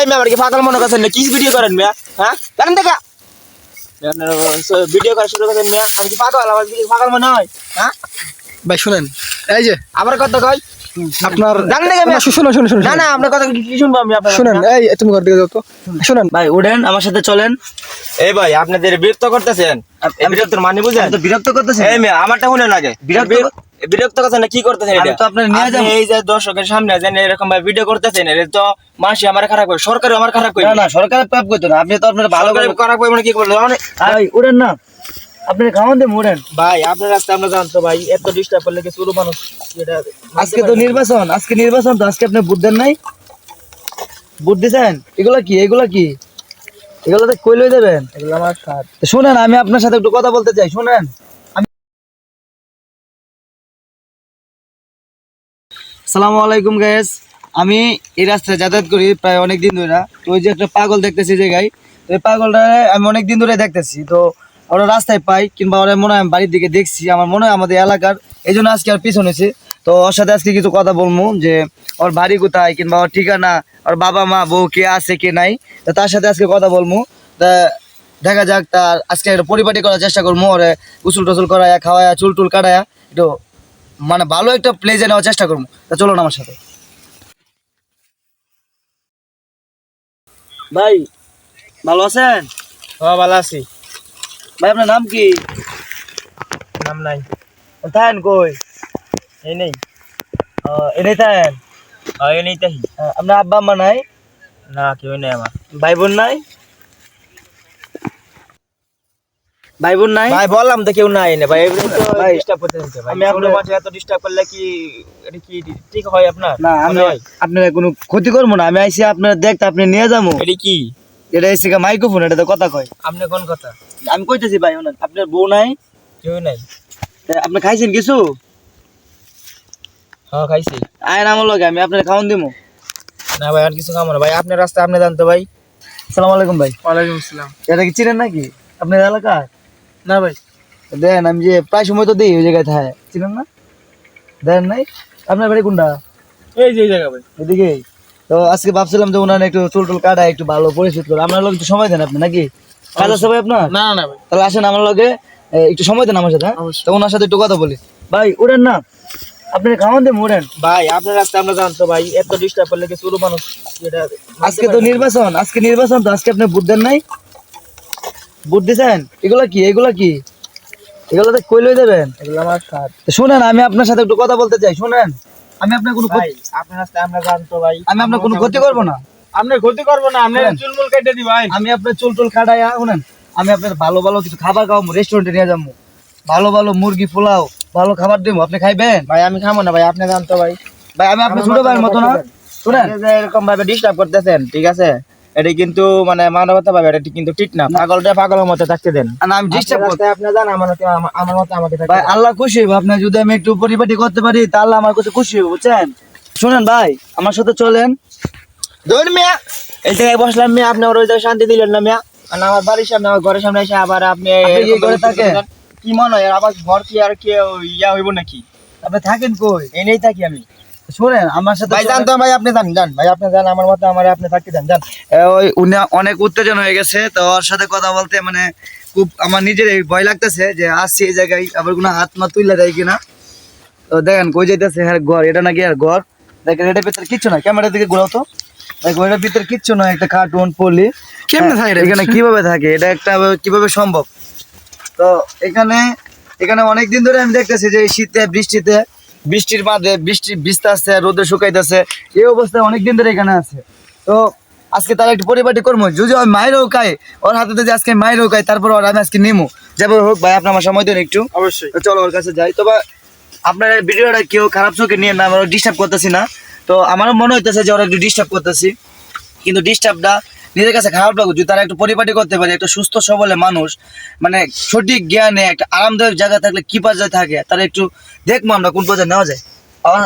আমি আমার কি পাগল মনে করছেন না? কি ভিডিও করেন মিয়া? হ্যাঁ জানেন দেখা ভিডিও করা শুরু করেন মিয়া? আমি কি পাগল? আমার কি পাগল মনে হয়? হ্যাঁ ভাই শুনেন, এই যে আমার কথা কই আপনার জানেন দেখা মিয়া? শুনুন শুনুন শুনুন না না আপনার কথা কি শুনবো আমি আপনার? শুনেন, এই তুমি ঘর দিকে যাও তো। শুনেন ভাই উঠেন আমার সাথে চলেন। এই ভাই আপনাদের বিরক্ত করতেছেন। বিরক্তর মানে বুঝেন? তো বিরক্ত করতেছেন। এই মেয়ে আমারটা শুনেন আগে। বিরক্ত করতেছেন না কি করতেছেন এটা? আমি তো আপনার নিয়ে যাব। এই যে দর্শকের সামনে যেন এরকম ভাবে ভিডিও করতেছেন, এটা তো মানুষ আমার খারাপ করে, সরকার আমার খারাপ করে। না না, সরকারের পাপ করতো না, আপনি তো আপনার ভালো করে খারাপ করে মানে কি করলো? ভাই উড়েন না, আপনি খাওয়ান দেন উড়েন। ভাই আপনার রাস্তা আমরা জানতো ভাই, এত ডিস্টার্ব করলে কি শুরু মানুষ এটা আজকে তো নির্বাচন, আজকে নির্বাচন তো, আজকে আপনি ভোট দেন নাই? ভোট দিছেন? এগুলা কি, এগুলা কি, এগুলো তো কই লই দেবেন? এগুলো আমার সাথ। শুনেন, আমি আপনার সাথে একটু কথা বলতে চাই, শুনেন। আসসালামু আলাইকুম গাইস, আমি এই রাস্তায় যাতায়াত করি প্রায় অনেক দিন ধরে। তো ওই যে একটা পাগল দেখতেছি জায়গায়, তো এই পাগলটা আমি অনেক দিন ধরে দেখতেছি। তো ওরা রাস্তায় পাই কিংবা ওরা মনে হয় আমি বাড়ির দিকে দেখছি, আমার মনে হয় আমাদের এলাকার, এই জন্য আজকে আর পিছন হয়েছে। তো ওর সাথে আজকে কিছু কথা বলবো, যে ওর বাড়ি কোথায় কিংবা ওর ঠিকানা, ওর বাবা মা বউ কে আছে কে নাই, তো তার সাথে আজকে কথা বলবো। তা দেখা যাক, তার আজকে একটা পরিপাটি করার চেষ্টা করবো, ওরে গোসল টোসল করায়া খাওয়ায়া চুল টুল কাটায়া একটু মানে ভালো একটা প্লেজে নেওয়ার চেষ্টা করবো। তা চলো না আমার সাথে। ভাই ভালো আছেন? হ্যাঁ ভালো আছি। ভাই আপনার নাম কি? নাম নাই। থাকেন কই? এই নেই। এনেই থাকেন? এই নেই তাই। আপনার আব্বা আম্মা নাই? না কেউ নেই আমার। ভাই বোন নাই? ভাই বোন নাই? ভাই বললাম তো কেউ নাই না ভাই, এগুলো তো ভাই, ডিস্টার্ব করতেছেন ভাই। আমি ছোট আপনার- বাচ্চা এত ডিস্টার্ব করলে কি এটা কি ঠিক হয় আপনার? না আমি মনে হয়? আপনার কোনো ক্ষতি করবো না, আমি আইসি আপনার দেখতে, আপনি নিয়ে যাবো। এটা কি? এটা এসে মাইক্রোফোন, এটা তো কথা কয়। আপনি কোন কথা? আমি কইতেছি ভাই, শুনেন, আপনার বউ নাই? কেউ নাই। আপনি খাইছেন কিছু? হ্যাঁ খাইছি। আয় আমার লগে, আমি আপনার খাওয়ান দিব। না ভাই আর কিছু খাবো না ভাই, আপনার রাস্তা আপনি জানতো ভাই। আসসালামু আলাইকুম ভাই। ওয়ালাইকুম আসসালাম। এটা কি চিনেন নাকি আপনার এলাকার? না ভাই, দেন, আমি যে প্রায় সময় তো দিই ওই জায়গায় থাকে, চিনেন না? দেন নাই? আপনার বাড়ি কোনটা? এই যে এই জায়গা ভাই। এদিকে। তো আজকে ভাবছিলাম যে ওনার একটু চুল টুল কাটা একটু ভালো পরিচিত করে, আপনার লোক একটু সময় দেন আপনি নাকি? কাজ আছে ভাই আপনার? না না ভাই, তাহলে আসেন আমার লগে, একটু সময় দেন আমার সাথে, হ্যাঁ? অবশ্যই। তো ওনার সাথে একটু কথা বলি। ভাই উড়েন না, আপনি খাওয়ান দেন উড়েন। ভাই আপনার রাস্তা আমরা জানতো ভাই, এত ডিস্টার্ব করলে কি শুরু মানুষ এটা আজকে তো নির্বাচন, আজকে নির্বাচন তো, আজকে আপনি ভোট দেন নাই? ভোট দিছেন? এগুলা কি, এগুলা কি, এগুলো তো কই লই দেবেন? এগুলো আমার সাথ। তো শুনেন, আমি আপনার সাথে একটু কথা বলতে চাই, শুনেন। আমি আপনার কোনো ভাই আপনার রাস্তা আমরা জানতো ভাই, আমি আপনার কোনো ক্ষতি করবো না। আপনার ক্ষতি করবো না, আপনার শুনেন। চুলমুল কেটে দি ভাই। আমি আপনার চুল টুল কাটাইয়া, শুনেন, আমি আপনার ভালো ভালো কিছু খাবার খাওয়াবো, রেস্টুরেন্টে নিয়ে যাবো, ভালো ভালো মুরগি পোলাও ভালো খাবার দেবো, আপনি খাইবেন? ভাই আমি খাবো না ভাই, আপনি জানতো ভাই। ভাই আমি আপনার ছোট ভাইয়ের মতো না, শুনেন। আপনি যে এরকম ভাবে ডিস্টার্ব করতেছেন, ঠিক আছে, এটা কিন্তু মানে মানবতা ভাবে এটা কিন্তু ঠিক না। পাগলটা পাগলের মতো থাকতে দেন। আর আমি ডিস্টার্ব করতে, আপনি জান আমার মতো আমাকে থাকতে ভাই দেন। আল্লাহ খুশি হইব, আপনি যদি আমি একটু পরিপাটি করতে পারি তা আল্লাহ আমার কাছে খুশি হইব, বুঝছেন? শুনেন ভাই, আমার সাথে চলেন। ধরুন মিয়া, এই জায়গায় বসলাম মিয়া, আপনি ওর ওই জায়গায় শান্তি দিলেন না মিয়া। আর আমার বাড়ির সামনে, আমার ঘরের সামনে এসে আবার আপনি আপনি কি এরকম ঘরে ভাবে থাকেন? কি মনে হয় আবার ঘর কি আর কি ইয়া হইব নাকি? আপনি থাকেন কই? এনেই থাকি আমি। শুনেন আমার সাথে ভাই চলেন। জানতো ভাই, আপনি জান ভাই, আপনি জান আমার মতো আমার আপনি থাকতে দেন জান। ওই উনি অনেক উত্তেজন হয়ে গেছে, তো ওর সাথে কথা বলতে মানে খুব আমার নিজের ভয় লাগতেছে যে আসছি এই জায়গায় আবার কোনো হাত মা তুইলা দেয় কিনা। তো দেখেন কই যাইতেছে, হ্যাঁ ঘর, এটা নাকি আর ঘর? দেখেন এটার ভিতরে কিচ্ছু না, ক্যামেরার দিকে ঘোরাও তো। দেখো এটার ভিতরে কিচ্ছু না, একটা কার্টুন পলি কেমনে থাকে এটা? এখানে কিভাবে থাকে, এটা একটা কিভাবে সম্ভব? তো এখানে এখানে অনেকদিন ধরে আমি দেখতেছি যে এই শীতে বৃষ্টিতে, বৃষ্টির মাঝে বৃষ্টি ভিজতে আসছে, রোদে শুকাইতেছে, এই অবস্থায় অনেকদিন ধরে এখানে আছে। তো আজকে তার একটু পরিপাটি করবো, যদি ওই মায়েরও খাই, ওর হাতে যে আজকে মায়েরও খাই, তারপর ওর আমি আজকে নিমু যাবো হোক। ভাই আপনার আমার সময় দেন একটু, অবশ্যই। তো চলো ওর কাছে যাই। তবে আপনার এই ভিডিওটা কেউ খারাপ চোখে নিয়ে না, আমরা ডিস্টার্ব করতেছি না। তো আমারও মনে হইতেছে যে ওরা একটু ডিস্টার্ব করতেছি, কিন্তু ডিস্টার্বটা নিজের কাছে খারাপ লাগবে। যদি তারা একটু পরিপাটি করতে পারে, একটা সুস্থ সবলে মানুষ, মানে সঠিক জ্ঞানে একটা আরামদায়ক জায়গা থাকলে কি পর্যায়ে থাকে, তারা একটু দেখবো আমরা কোন পর্যায়ে নেওয়া যায়।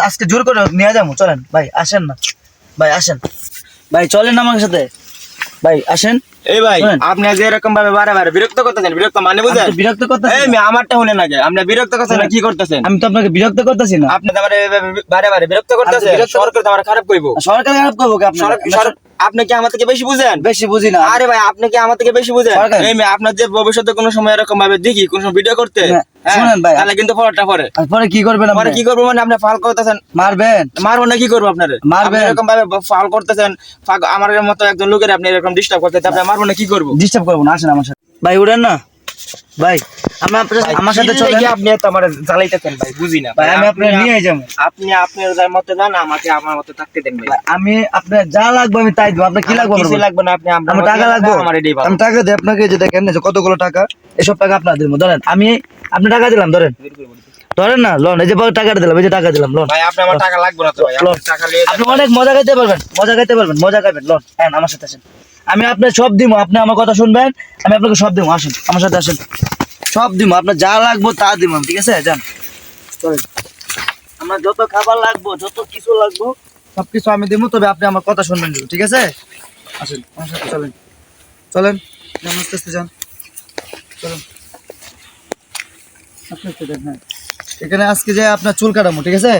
আজকে জোর করে নিয়ে যাবো, চলেন ভাই, আসেন না ভাই, আসেন ভাই, চলেন আমার সাথে ভাই, আসেন। এই ভাই শুনেন। আপনি যে এরকম ভাবে বারে বারে বিরক্ত করতেছেন, বিরক্ত মানে বুঝেন? আমি তো বিরক্ত করতেছি এই না। মেয়ে আমারটা শুনে না, আপনি বিরক্ত করতেছেন না, কি করতেছেন? আমি তো আপনাকে বিরক্ত করতেছি না। আপনি তো আমার বারে বারে বিরক্ত করতেছেন, বিরক্ত- সরকার তো আমার খারাপ কইবো। সরকার খারাপ করবো কি আপনার? আপনি কি আমার থেকে বেশি বুঝেন? বেশি বুঝি না। আরে ভাই আপনি কি আমার থেকে বেশি বুঝেন? সরকার। এই মেয়ে আপনার যে ভবিষ্যতে কোনো সময় এরকম ভাবে দেখি কোন সময় ভিডিও করতে, হ্যাঁ, হ্যাঁ, শুনেন ভাই, তাহলে কিন্তু পরেরটা পরে আর পরে কি করবেন পরে আপনি? কি করবো মানে আপনি ফাল করতেছেন, মারবেন? মারবো না কি করবো আপনারে? মারবেন। আপনি এরকম ভাবে ফাল করতেছেন, আমার মতো একজন লোকের আপনি এরকম ডিস্টার্ব করতেছেন, আপনি মারবো না কি করবো? ডিস্টার্ব করবো না, আসেন আমার সাথে। ভাই উঠেন না ভাই, আমি আমার সাথে চলেন। কি আপনি এত আমার জ্বালাইতেছেন ভাই, বুঝি না ভাই আমি আপনার নিয়ে যাবো। আপনি আপনার যার মতো যান, আমাকে আমার মতো থাকতে দেন ভাই। আমি আপনার যা লাগবে আমি তাই দেবো। আপনার কি লাগবে? কিছু লাগবে না, আপনি আমার টাকা লাগবে। আমার এটাই ভালো। আমি টাকা দিই আপনাকে, যে দেখেন এই যে কতগুলো টাকা, এসব টাকা আপনার দেবো। ধরেন আমি আপনি টাকা দিলাম, ধরেন ধরেন না, লোন এই যে টাকাটা দিলাম, এই যে টাকা দিলাম, লোন। ভাই আপনি আমার টাকা লাগবে না তো ভাই, লোন। আপনি টাকা নিয়ে যান। আপনি অনেক মজা খাইতে পারবেন, মজা খাইতে পারবেন, মজা খাইবেন, লোন। হ্যাঁ আমার সাথে আসেন, আমি আপনার সব দিব। আপনি আমার কথা শুনবেন, আমি আপনাকে সব দিব। আসেন আমার সাথে আসেন, সব দিব। আপনার যা লাগবে তা দিব, ঠিক আছে? যান চলেন, আমার যত খাবার লাগবে, যত কিছু লাগবে সবকিছু আমি দিব, তবে আপনি আমার কথা শুনবেন, ঠিক আছে? আসেন আমার সাথে চলেন, চলেন, যান, আস্তে আস্তে যান, চলেন, আস্তে আস্তে যান। হ্যাঁ, এখানে আজকে যে আপনার চুল কাটাবো, ঠিক আছে?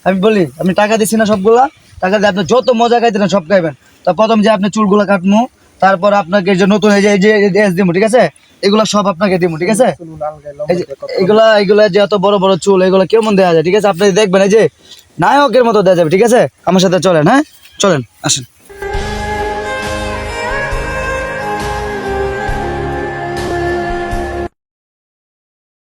আমি বলি, আপনি টাকা দিচ্ছি না সবগুলা, টাকা দিয়ে আপনি যত মজা খাইতেন সব খাইবেন। তা প্রথম যে আপনি চুলগুলা কাটবো, তারপর আপনাকে যে নতুন এই যে দিব, ঠিক আছে? এগুলা সব আপনাকে দিব, ঠিক আছে? এই যে এগুলা এগুলা যে এত বড় বড় চুল, এগুলা কেমন দেওয়া যায়, ঠিক আছে? আপনি দেখবেন এই যে নায়কের মতো দেওয়া যাবে, ঠিক আছে? আমার সাথে চলেন, হ্যাঁ চলেন, আসেন।